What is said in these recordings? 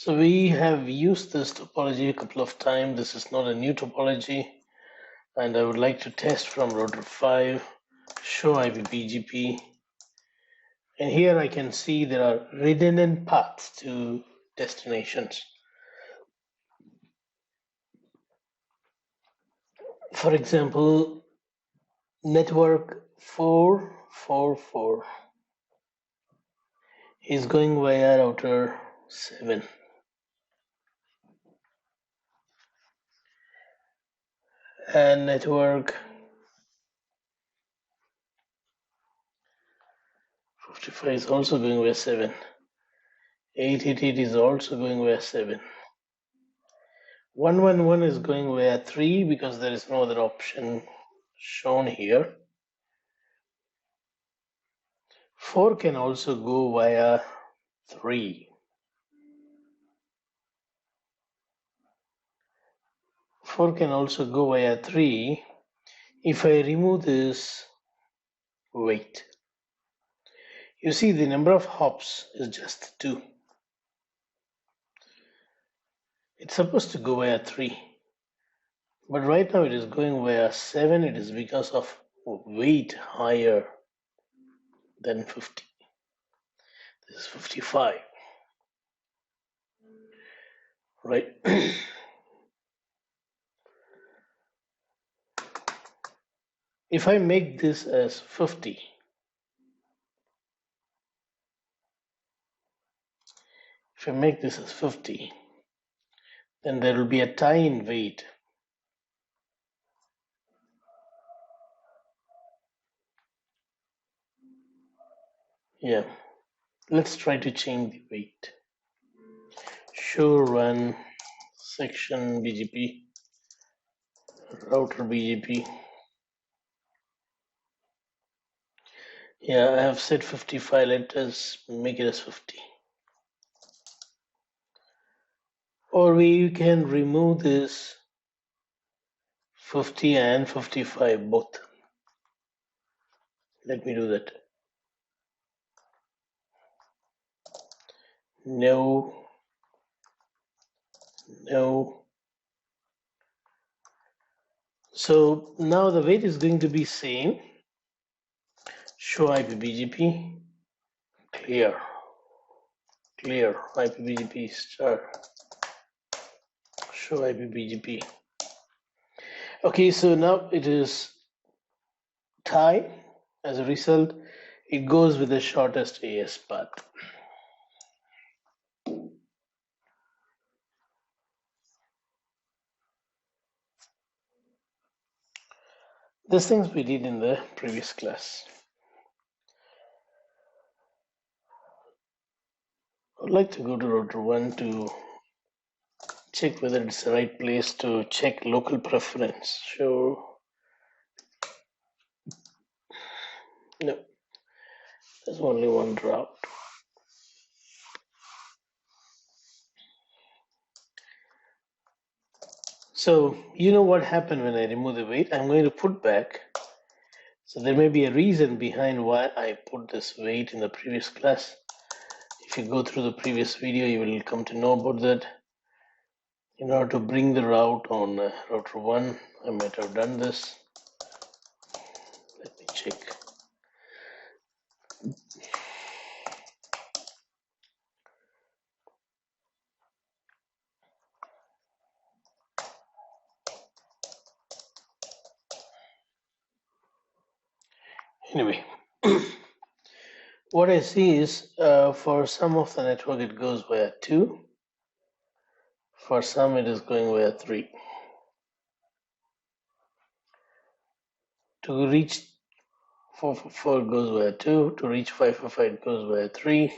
So we have used this topology a couple of times. This is not a new topology, and I would like to test from router 5, show IP BGP. And here I can see there are redundant paths to destinations. For example, network 444 is going via router 7. And network 55 is also going via 7. 888 is also going via 7. 111 is going via 3 because there is no other option shown here. 4 can also go via 3. 4 can also go via 3 if I remove this weight. You see the number of hops is just 2. It's supposed to go via 3. But right now it is going via 7. It is because of weight higher than 50. This is 55. Right? If I make this as 50, if I make this as 50, then there will be a tie in weight. Yeah, let's try to change the weight. Show run section BGP, router BGP. Yeah, I have set 55. Let us make it as 50. Or we can remove this 50 and 55 both. Let me do that. No. No. So now the weight is going to be same. Show IP BGP. Clear. Clear. IP BGP star. Show IP BGP. Okay, so now it is tie. As a result, it goes with the shortest AS path. These things we did in the previous class. I'd like to go to router 1 to check whether it's the right place to check local preference. Show. No, there's only one route. So you know what happened when I remove the weight? I'm going to put back. So there may be a reason behind why I put this weight in the previous class. If you go through the previous video, you will come to know about that. In order to bring the route on router 1, I might have done this. Let me check. Anyway, what I see is for some of the network it goes via 2. For some it is going via 3. To reach 444 it goes via 2. To reach 555 it goes via 3.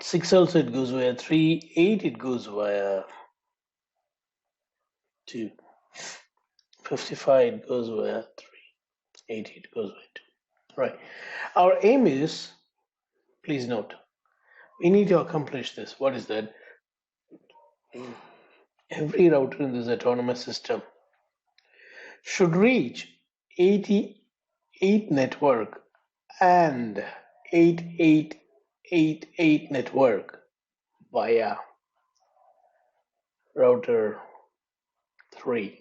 6 also it goes via 3. 8 it goes via 2. 55 it goes via 3. 80 it goes via 2. Right. Our aim is, please note, we need to accomplish this. What is that? Every router in this autonomous system should reach 88 network and 88 8 network via router 3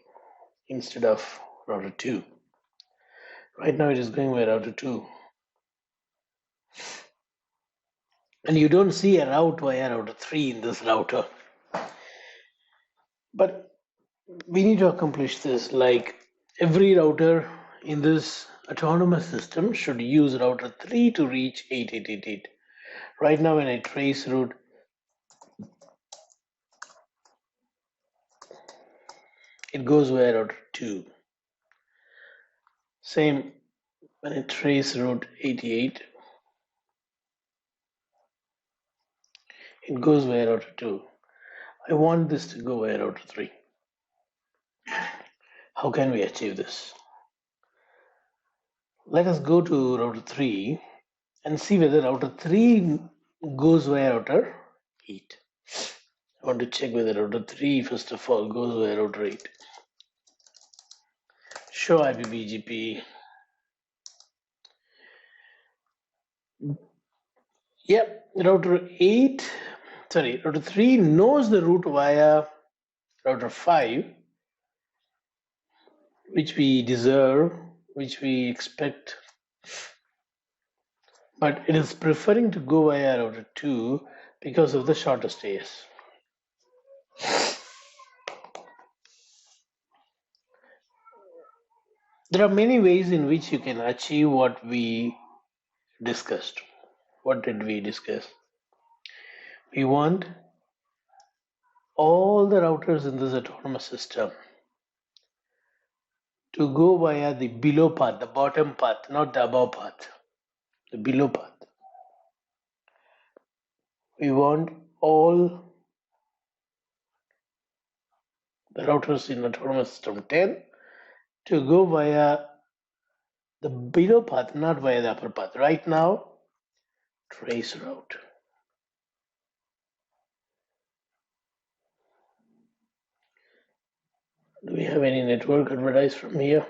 instead of router 2. Right now it is going via router 2. And you don't see a route via router 3 in this router. But we need to accomplish this, like every router in this autonomous system should use router 3 to reach 8888. Right now when I trace route, it goes via router 2. Same when I trace route 88, it goes via router 2. I want this to go via router 3. How can we achieve this? Let us go to router 3 and see whether router 3 goes via router 8. I want to check whether router 3 first of all goes via router 8. Show IP BGP. Yep, router 3 knows the route via router 5, which we deserve, which we expect, but it is preferring to go via router 2 because of the shortest AS. There are many ways in which you can achieve what we discussed. What did we discuss? We want all the routers in this autonomous system to go via the below path, the bottom path, not the above path, the below path. We want all the routers in autonomous system 10 to go via the below path, not via the upper path. Right now, trace route. Do we have any network advertised from here?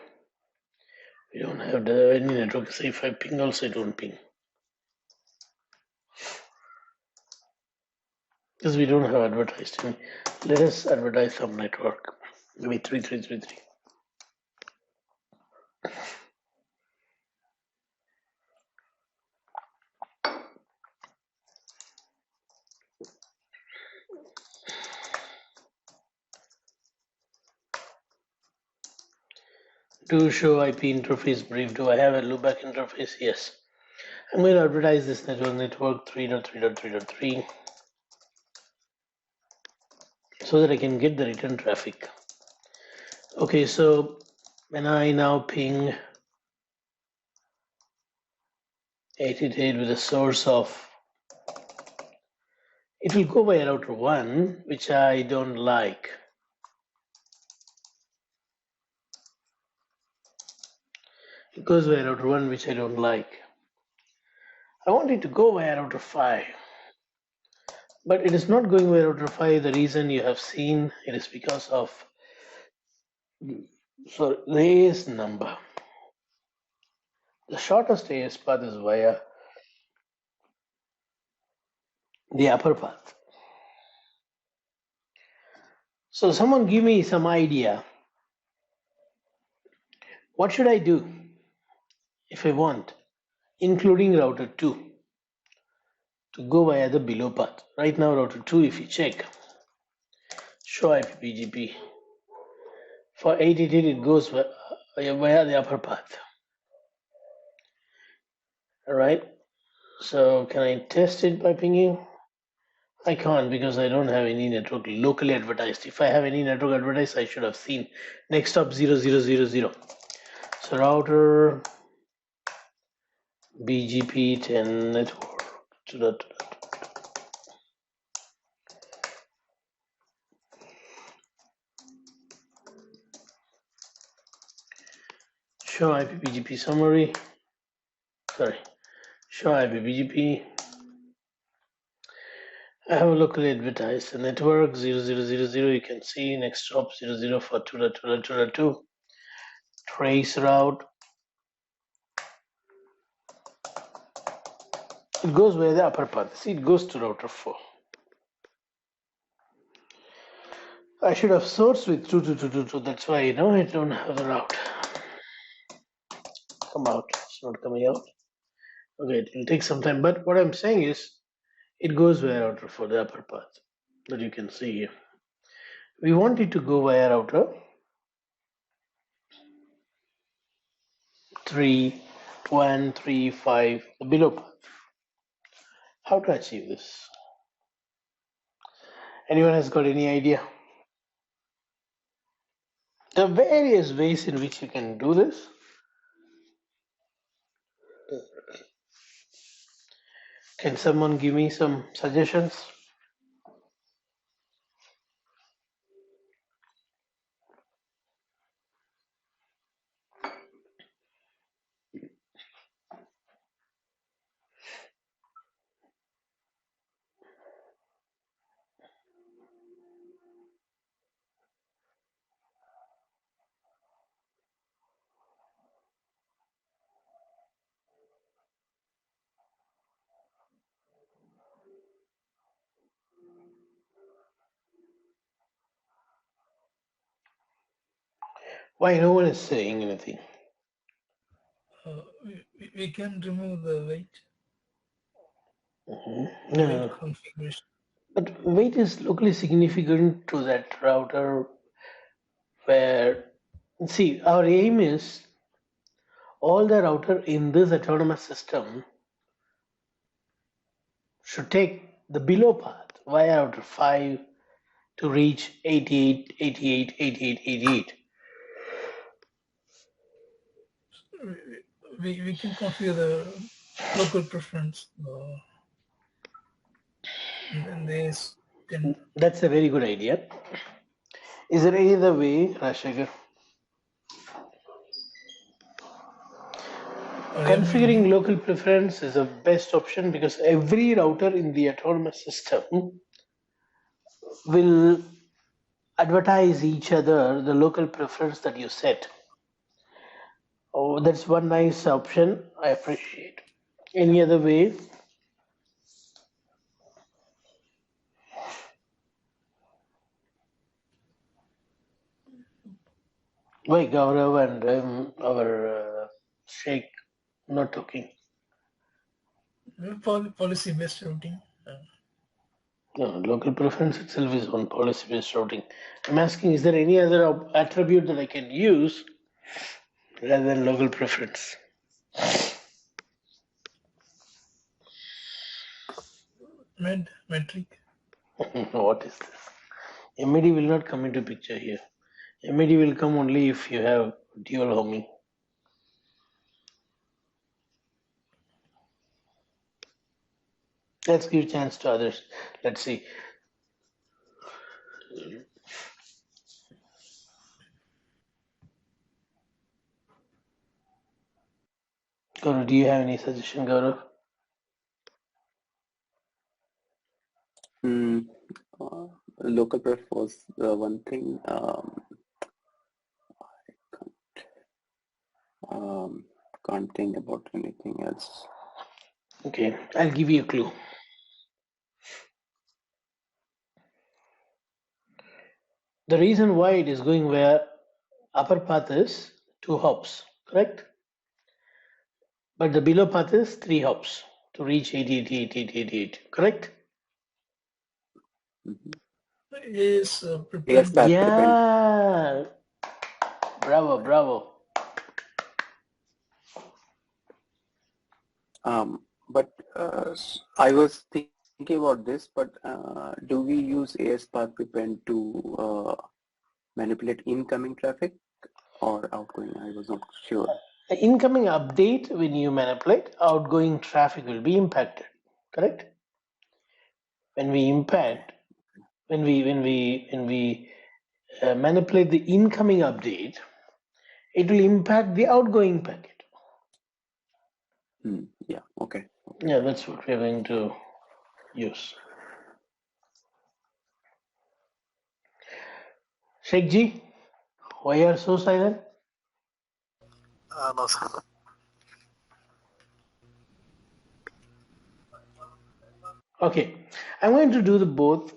We don't have any network. Say if I ping also, I don't ping. Because we don't have advertised any. Let us advertise some network. Maybe 3333. Do show IP interface brief. Do I have a loopback interface? Yes. I'm going to advertise this network 3.3.3.3 so that I can get the return traffic. Okay, so when I now ping 888 with a source of, it will go via router 1, which I don't like. It goes via router 1, which I don't like. I want it to go via router 5. But it is not going via router 5. The reason you have seen it is because of the AS number. The shortest AS path is via the upper path. So someone give me some idea. What should I do if I want, including router 2, to go via the below path? Right now, router 2, if you check, show IP BGP. For 888, it goes via the upper path. All right. So can I test it by pinging? I can't because I don't have any network locally advertised. If I have any network advertised, I should have seen next stop 0000. So router BGP 10 network. Show IP BGP summary. Sorry. Show IP BGP. I have locally advertised the network 0000. You can see next stop 00 for 2.2.2.2. Trace route. It goes via the upper path. See, it goes to router 4. I should have sourced with 2222. That's why, I don't have the route. Come out. It's not coming out. Okay, it will take some time. But what I'm saying is, it goes via router 4, the upper path that you can see here. We want it to go via router 3, 1, 3, 5, the below path. How to achieve this? Anyone has got any idea? There are various ways in which you can do this. Can someone give me some suggestions? Why no one is saying anything? We can remove the weight. Mm-hmm. The weight No, configuration. but weight is locally significant to that router where, see, our aim is all the router in this autonomous system should take the below path via router 5 to reach 88, 88, 88, 88. We can configure the local preference, and this can. That's a very good idea. Is there any other way, Rashekar? Configuring local preference is the best option because every router in the autonomous system will advertise each other the local preference that you set. Oh, that's one nice option. I appreciate. Any other way? Why Gaurav and our Sheikh not talking? Policy-based routing. No, local preference itself is one policy-based routing. I'm asking, is there any other attribute that I can use rather than local preference? Metric. What is this? MED will not come into picture here. MED will come only if you have dual homing. Let's give chance to others. Let's see. Gaurav, do you have any suggestion, Gaurav? Local pref was one thing. Can't think about anything else. Okay, I'll give you a clue. The reason why it is going where upper path is 2 hops, correct? But the below path is 3 hops to reach 88, correct? Is Yes, prepared. path prepend. Yeah. Bravo, bravo. But I was thinking about this, but do we use AS path prepend to manipulate incoming traffic or outgoing? I was not sure. Incoming update, when you manipulate, outgoing traffic will be impacted, correct? When we impact, when we manipulate the incoming update, it will impact the outgoing packet. Yeah, okay. Yeah, that's what we're going to use. Sheikh Ji, why you are so silent? No, sir. Okay, I'm going to do the both.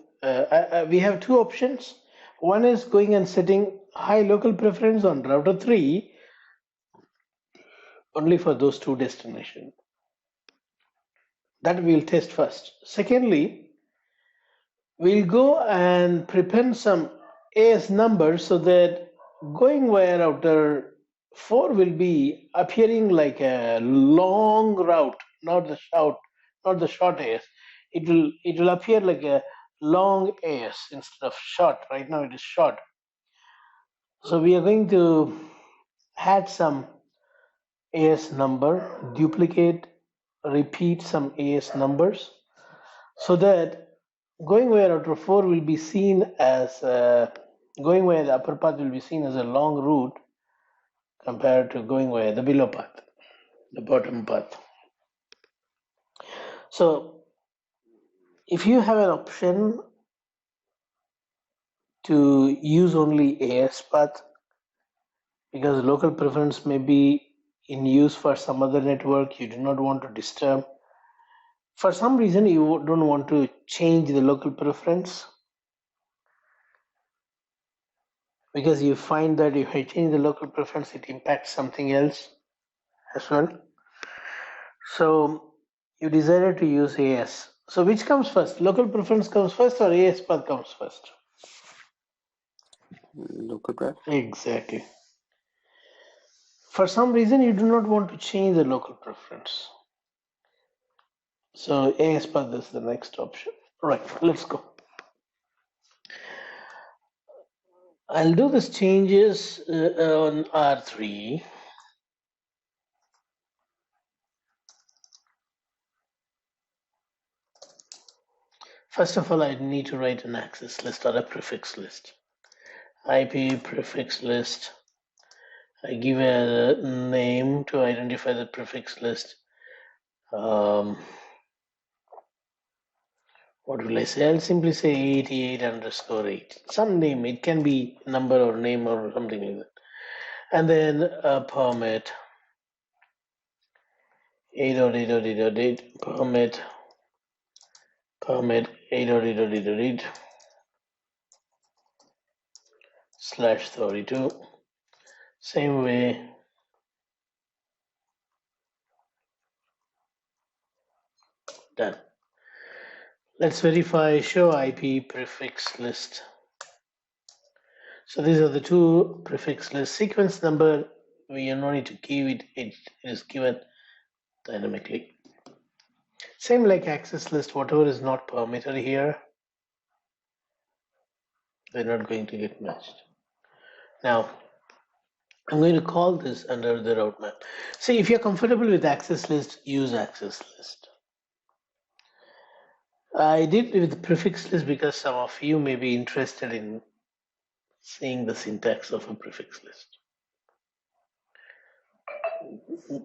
We have two options. One is going and setting high local preference on router 3 only for those two destinations. That we'll test first. Secondly, we'll go and prepend some AS numbers so that going via router 4 will be appearing like a long route, not the short AS. It will appear like a long AS instead of short. Right now it is short. So we are going to add some AS number, duplicate, repeat some AS numbers so that going via router 4 will be seen as going via the upper path will be seen as a long route compared to going via the below path, the bottom path. So if you have an option to use only AS path because local preference may be in use for some other network you do not want to disturb, for some reason you don't want to change the local preference because you find that if I change the local preference it impacts something else as well. So you decided to use AS. So which comes first? Local preference comes first or AS path comes first? Local pref. Exactly. For some reason you do not want to change the local preference. So AS path is the next option. Right, let's go. I'll do these changes on R3. First of all, I need to write an access list or a prefix list. IP prefix list. I give a name to identify the prefix list. What will I say? I'll simply say 88_8. Some name. It can be number or name or something like that. And then a permit. 8.8.8.8 permit 8.8.8.8 /32. Same way. Done. Let's verify show IP prefix list. So these are the two prefix list. Sequence number, we no need to give it, it is given dynamically. Same like access list, whatever is not permitted here, they're not going to get matched. Now, I'm going to call this under the route map. See, if you're comfortable with access list, use access list. I did with the prefix list because some of you may be interested in seeing the syntax of a prefix list.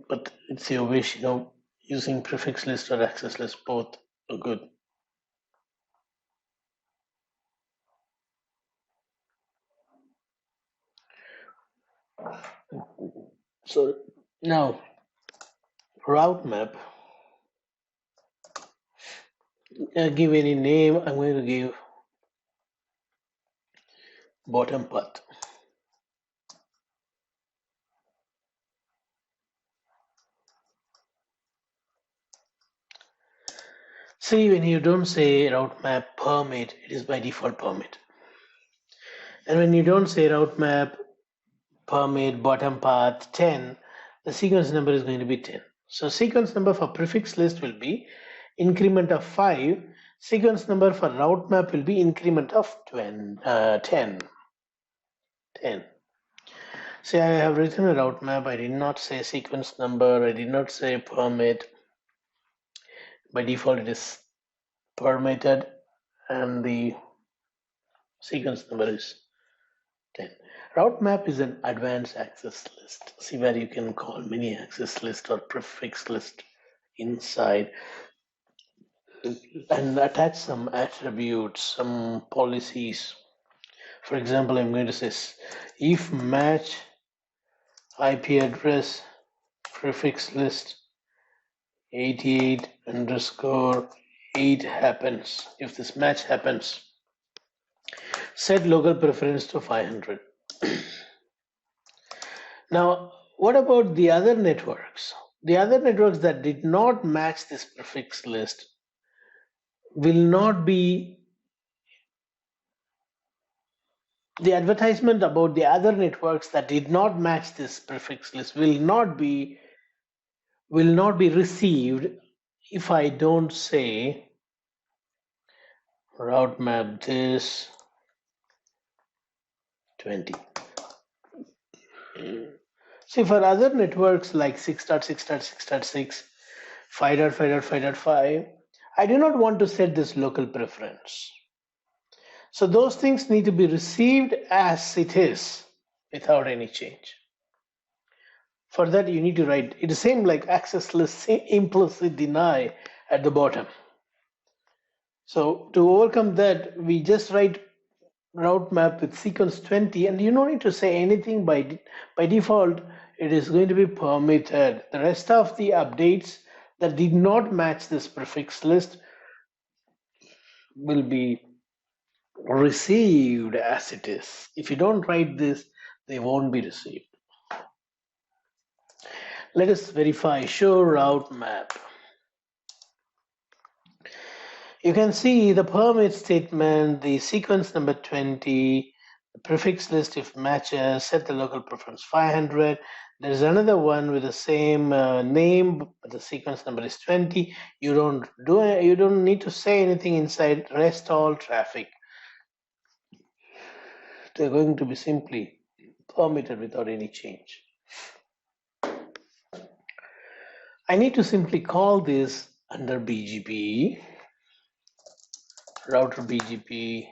But it's your wish, using prefix list or access list, both are good. So now, route map, give any name, I'm going to give bottom path. See, when you don't say route map permit, it is by default permit. And when you don't say route map permit bottom path 10, the sequence number is going to be 10. So sequence number for prefix list will be increment of 5. Sequence number for route map will be increment of 10. 10. See, I have written a route map. I did not say sequence number. I did not say permit. By default, it is permitted, and the sequence number is 10. Route map is an advanced access list. See, where you can call many access list or prefix list inside and attach some attributes, some policies. For example, I'm going to say if match IP address prefix list 88_8 8 happens, if this match happens, set local preference to 500. Now, what about the other networks? The other networks that did not match this prefix list will not be, the advertisement about the other networks that did not match this prefix list will not be received if I don't say route map this 20. See, for other networks like 6.6.6.6, 5.5.5.5, I do not want to set this local preference. So those things need to be received as it is without any change. For that, you need to write, it's the same like access list implicit deny at the bottom. So to overcome that, we just write route map with sequence 20, and you don't need to say anything by default. It is going to be permitted. The rest of the updates that did not match this prefix list will be received as it is. If you don't write this, they won't be received. Let us verify show route map. You can see the permit statement, the sequence number 20, the prefix list if matches, set the local preference 500. There's another one with the same name, but the sequence number is 20. You don't need to say anything inside rest all traffic. They're going to be simply permitted without any change. I need to simply call this under BGP, router BGP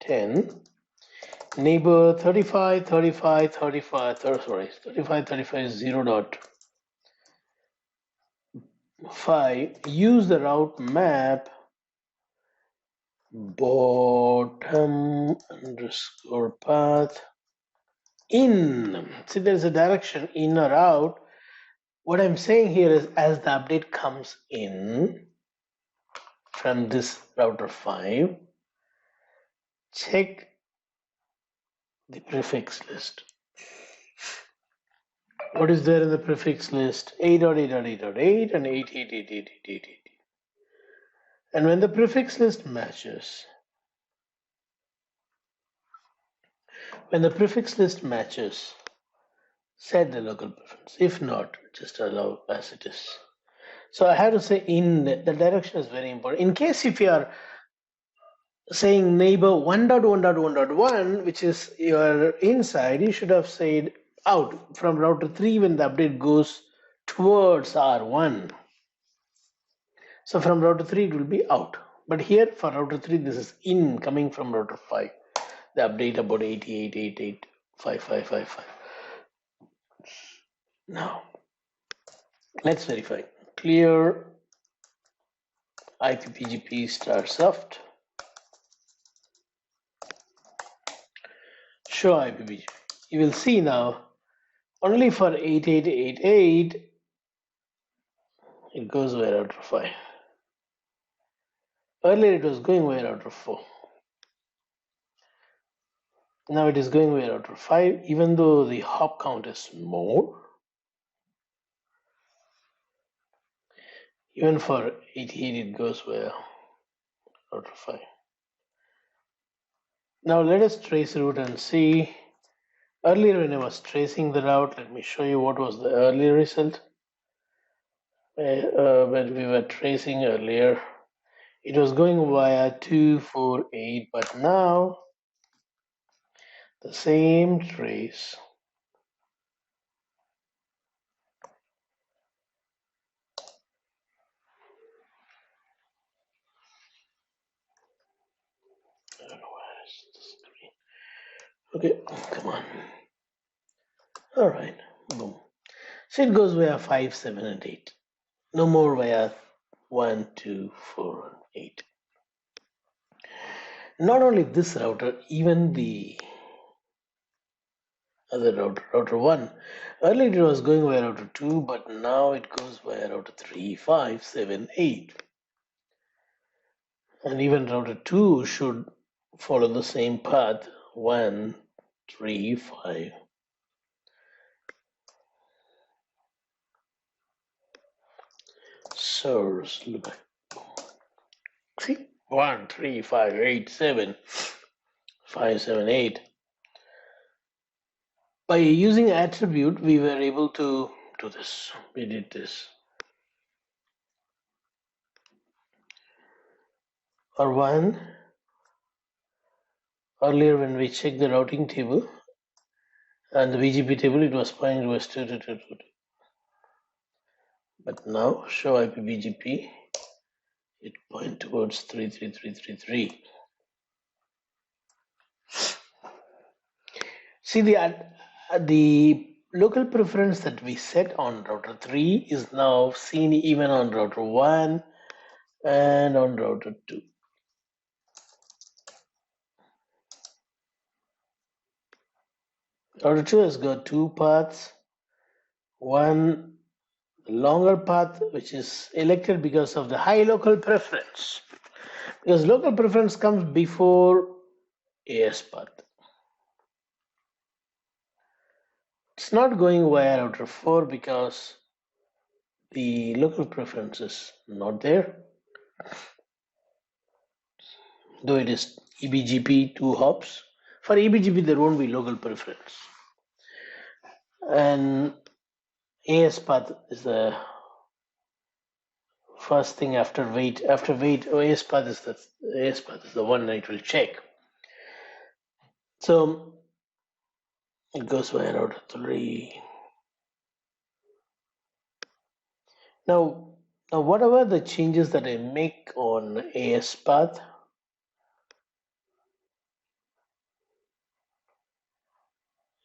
10. Neighbor 35, 35, 35, 35, 35 0.5. Use the route map bottom underscore path in. See, there's a direction in or out. What I'm saying here is as the update comes in from this router 5, check the prefix list. What is there in the prefix list? 8.8.8.8 and 8.8.8.8.8. And when the prefix list matches, set the local preference. If not, just allow as it is. So I have to say in the direction is very important. In case if you are saying neighbor 1.1.1.1, which is your inside, you should have said out from router 3 when the update goes towards R1. So from router 3 it will be out. But here for router 3 this is in coming from router 5. The update about 88.88.5555. Now let's verify. Clear IPPGP star soft. Show IPPGP. You will see now only for 8888 it goes via router 5. Earlier it was going via router 4. Now it is going via router 5, even though the hop count is more. Even for 88 it goes via router 5. Now let us trace route and see. Earlier when I was tracing the route, let me show you what was the earlier result. When we were tracing earlier, it was going via 248, but now the same trace okay, come on. All right, boom. So it goes via 5, 7, and 8. No more via 1, 2, 4, and 8. Not only this router, even the other router 1. Earlier it was going via router 2, but now it goes via router 3, 5, 7, 8. And even router 2 should follow the same path, 1, 3, 5. Source, look back. See? 1, 3, 5, 8, 7, 5, 7, 8. By using attribute, we were able to do this. We did this. Or 1, earlier when we checked the routing table and the BGP table, it was pointing towards 2, 2, 2, 2. But now, show IP BGP, it points towards 3, 3, 3, 3, 3. See, the local preference that we set on router 3 is now seen even on router 1 and on router 2. Router 2 has got two paths. One longer path, which is elected because of the high local preference. Because local preference comes before AS path. It's not going via router 4 because the local preference is not there. Though it is EBGP 2 hops. For EBGP, there won't be local preference. And AS path is the first thing after wait. After wait, AS path is the one that it will check. So it goes via router 3. Now whatever the changes that I make on AS path,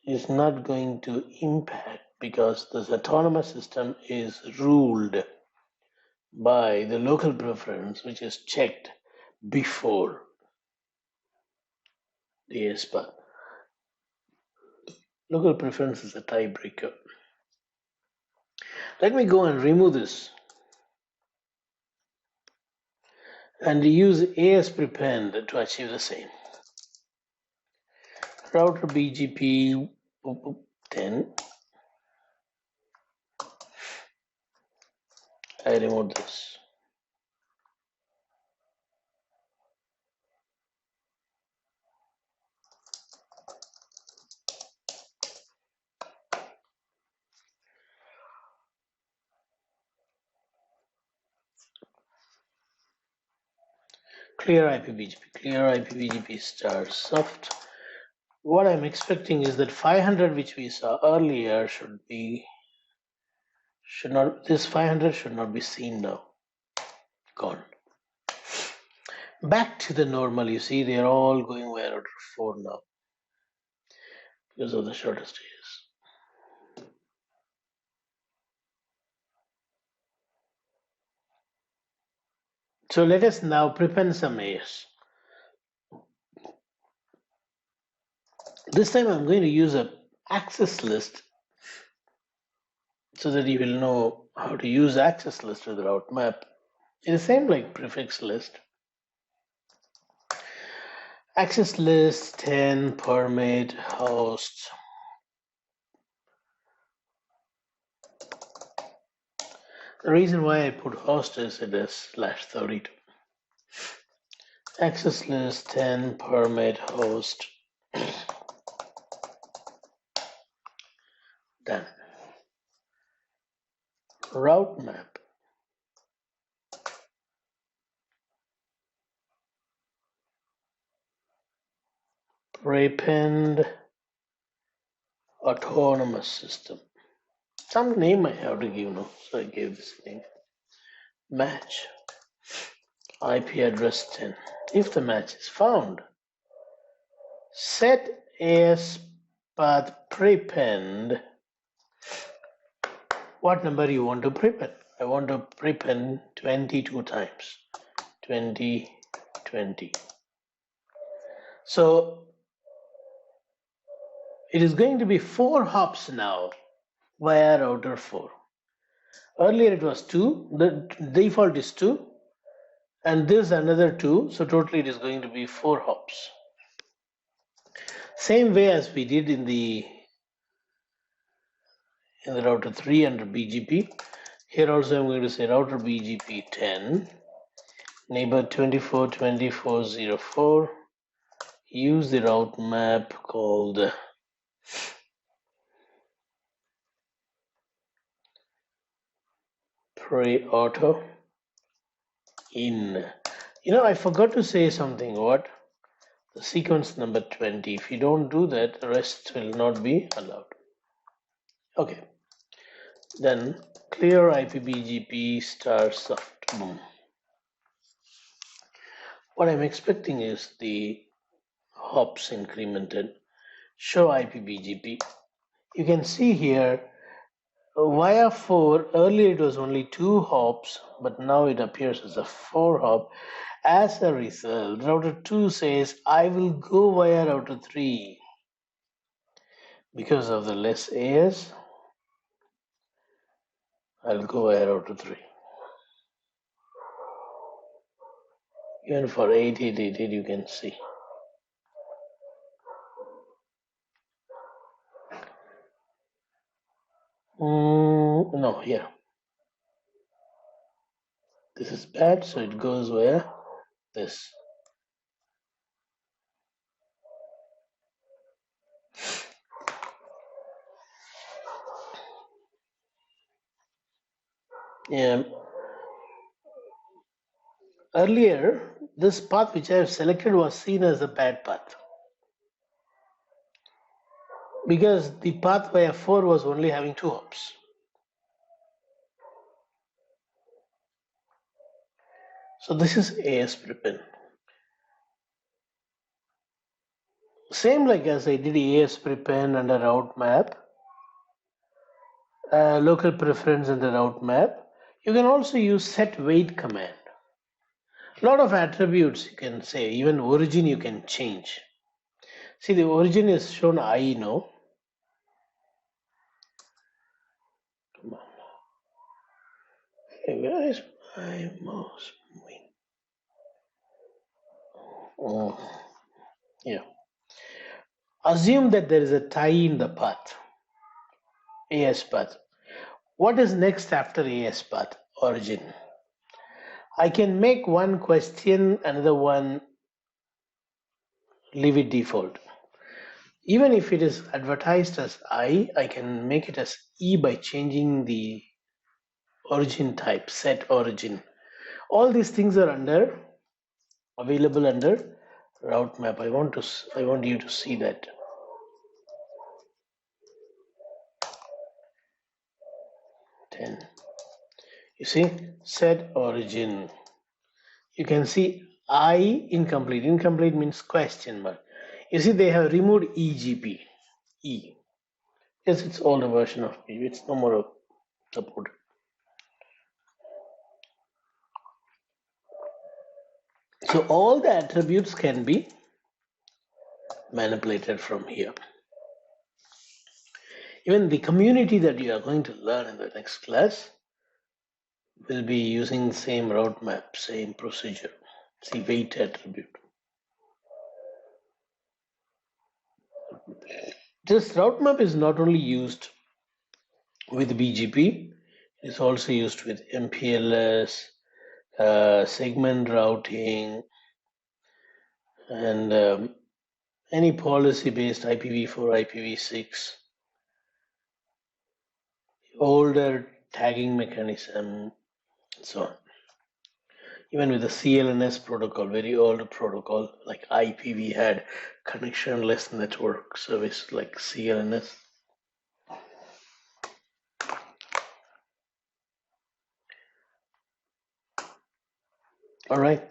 is not going to impact because this autonomous system is ruled by the local preference, which is checked before the AS path. Local preference is a tiebreaker. Let me go and remove this and use AS prepend to achieve the same. Router BGP 10. I remove this. Clear IP BGP star soft. What I'm expecting is that 500, which we saw earlier, this 500 should not be seen now. Gone. Back to the normal. You see, they're all going via router 4 now because of the shortest AS. So let us now prepend some AS. This time I'm going to use a access list so that you will know how to use access list with route map. It is same like prefix list. Access list 10 permit host. The reason why I put host is it is /32. Access list 10 permit host. Done. Route map. Prepend autonomous system. Some name I have to give now, so I gave this name. Match IP address 10. If the match is found, set AS path prepend. What number you want to prepend? I want to prepend 22 times. 20, 20. So it is going to be 4 hops now via router 4. Earlier it was 2. The default is 2. and this another 2, so totally it is going to be 4 hops. Same way as we did in the router 3 under BGP. Here also I'm going to say router BGP 10, neighbor 242404, use the route map called pre-auto in. I forgot to say something. What? The sequence number 20. If you don't do that, the rest will not be allowed. Okay. Then clear IPBGP star soft. Boom. What I'm expecting is the hops incremented. Show IPBGP. You can see here via 4, earlier it was only 2 hops, but now it appears as a 4 hop. As a result, router 2 says, I will go via router 3. Because of the less AS, I'll go via router 3. Even for 8888, you can see. No, here. This is bad, so it goes via this. Yeah. Earlier, this path which I have selected was seen as a bad path, because the path via 4 was only having 2 hops. So this is AS prepend. Same like as I did AS prepend under route map, local preference in the route map. You can also use set wait command. A lot of attributes you can say, even origin you can change. See, the origin is shown I know. Come on. Hey, where is my mouse moving? Oh, yeah. Assume that there is a tie in the path, AS path. What is next after AS path? Origin. I can make one question, another one leave it default. Even if it is advertised as I can make it as E by changing the origin type, set origin. All these things are available under route map. I want you to see that. You see, set origin. You can see I incomplete. Incomplete means question mark. You see, they have removed EGP. E. Yes, it's older version of PGP. It's no more supported. So all the attributes can be manipulated from here. Even the community that you are going to learn in the next class will be using same route map, same procedure. See, wait attribute. This route map is not only used with BGP, it is also used with MPLS, segment routing, and any policy-based IPv4, IPv6, older tagging mechanism, and so on. Even with the CLNS protocol, very old protocol like IP, we had connectionless network service like CLNS. All right.